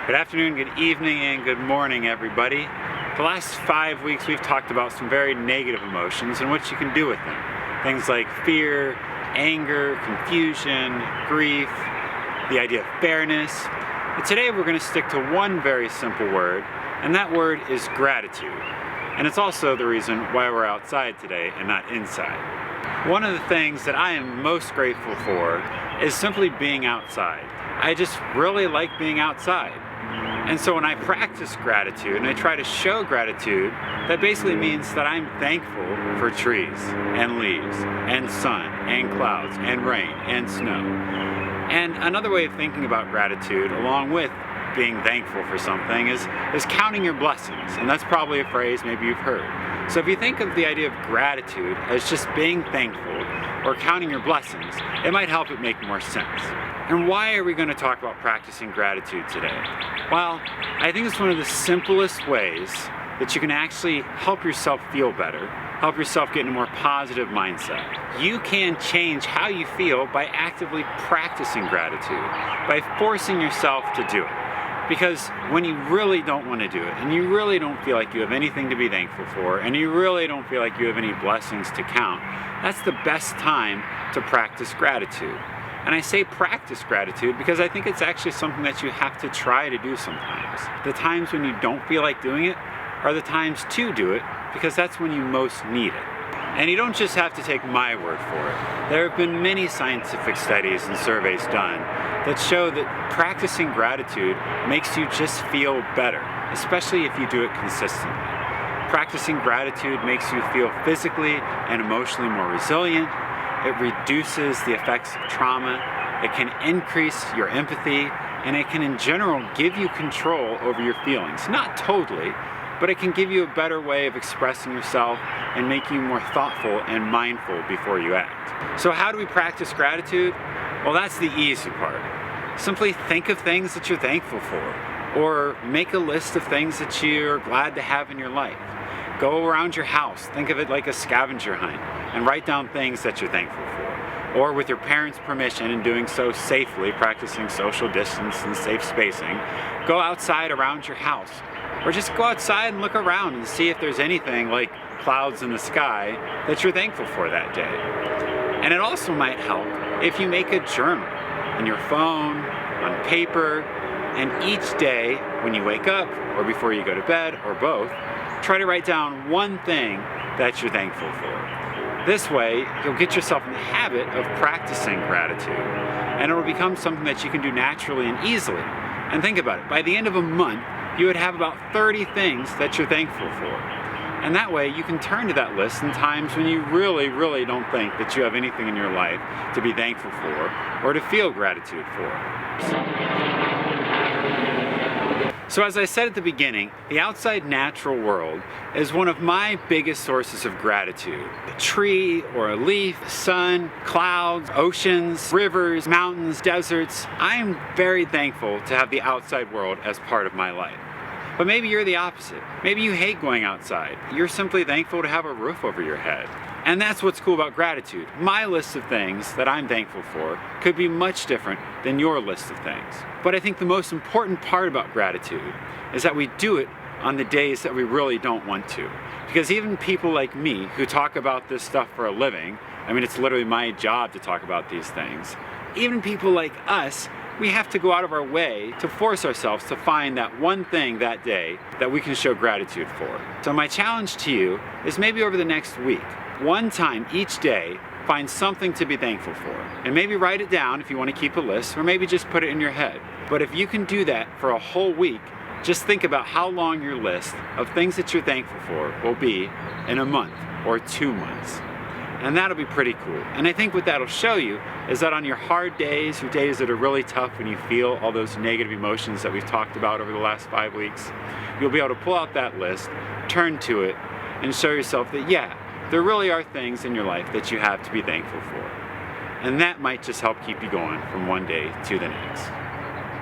Good afternoon, good evening, and good morning, everybody. The last 5 weeks we've talked about some very negative emotions and what you can do with them. Things like fear, anger, confusion, grief, the idea of fairness. But today we're going to stick to one very simple word, and that word is gratitude. And it's also the reason why we're outside today and not inside. One of the things that I am most grateful for is simply being outside. I just really like being outside. And so when I practice gratitude and I try to show gratitude, that basically means that I'm thankful for trees and leaves and sun and clouds and rain and snow. And another way of thinking about gratitude, along with being thankful for something, is counting your blessings. And that's probably a phrase maybe you've heard. So if you think of the idea of gratitude as just being thankful or counting your blessings, it might help it make more sense. And why are we going to talk about practicing gratitude today? Well, I think it's one of the simplest ways that you can actually help yourself feel better, help yourself get in a more positive mindset. You can change how you feel by actively practicing gratitude, by forcing yourself to do it. Because when you really don't want to do it, and you really don't feel like you have anything to be thankful for, and you really don't feel like you have any blessings to count, that's the best time to practice gratitude. And I say practice gratitude because I think it's actually something that you have to try to do sometimes. The times when you don't feel like doing it are the times to do it, because that's when you most need it. And you don't just have to take my word for it. There have been many scientific studies and surveys done that show that practicing gratitude makes you just feel better, especially if you do it consistently. Practicing gratitude makes you feel physically and emotionally more resilient. It reduces the effects of trauma. It can increase your empathy, and it can in general give you control over your feelings. Not totally, but it can give you a better way of expressing yourself and make you more thoughtful and mindful before you act. So how do we practice gratitude? Well, that's the easy part. Simply think of things that you're thankful for, or make a list of things that you're glad to have in your life. Go around your house, think of it like a scavenger hunt, and write down things that you're thankful for. Or with your parents' permission, and doing so safely, practicing social distance and safe spacing, go outside around your house. Or just go outside and look around and see if there's anything like clouds in the sky that you're thankful for that day. And it also might help if you make a journal on your phone, on paper, and each day when you wake up or before you go to bed or both, try to write down one thing that you're thankful for. This way, you'll get yourself in the habit of practicing gratitude, and it'll become something that you can do naturally and easily. And think about it, by the end of a month, you would have about 30 things that you're thankful for. And that way, you can turn to that list in times when you really, really don't think that you have anything in your life to be thankful for or to feel gratitude for. So as I said at the beginning, the outside natural world is one of my biggest sources of gratitude. A tree or a leaf, sun, clouds, oceans, rivers, mountains, deserts. I'm very thankful to have the outside world as part of my life. But maybe you're the opposite. Maybe you hate going outside. You're simply thankful to have a roof over your head. And that's what's cool about gratitude. My list of things that I'm thankful for could be much different than your list of things. But I think the most important part about gratitude is that we do it on the days that we really don't want to. Because even people like me who talk about this stuff for a living, I mean, it's literally my job to talk about these things. Even people like us, we have to go out of our way to force ourselves to find that one thing that day that we can show gratitude for. So my challenge to you is maybe over the next week, one time each day, find something to be thankful for. And maybe write it down if you want to keep a list, or maybe just put it in your head. But if you can do that for a whole week, just think about how long your list of things that you're thankful for will be in a month or 2 months. And that'll be pretty cool. And I think what that'll show you is that on your hard days, your days that are really tough when you feel all those negative emotions that we've talked about over the last 5 weeks, you'll be able to pull out that list, turn to it, and show yourself that, yeah, there really are things in your life that you have to be thankful for. And that might just help keep you going from one day to the next.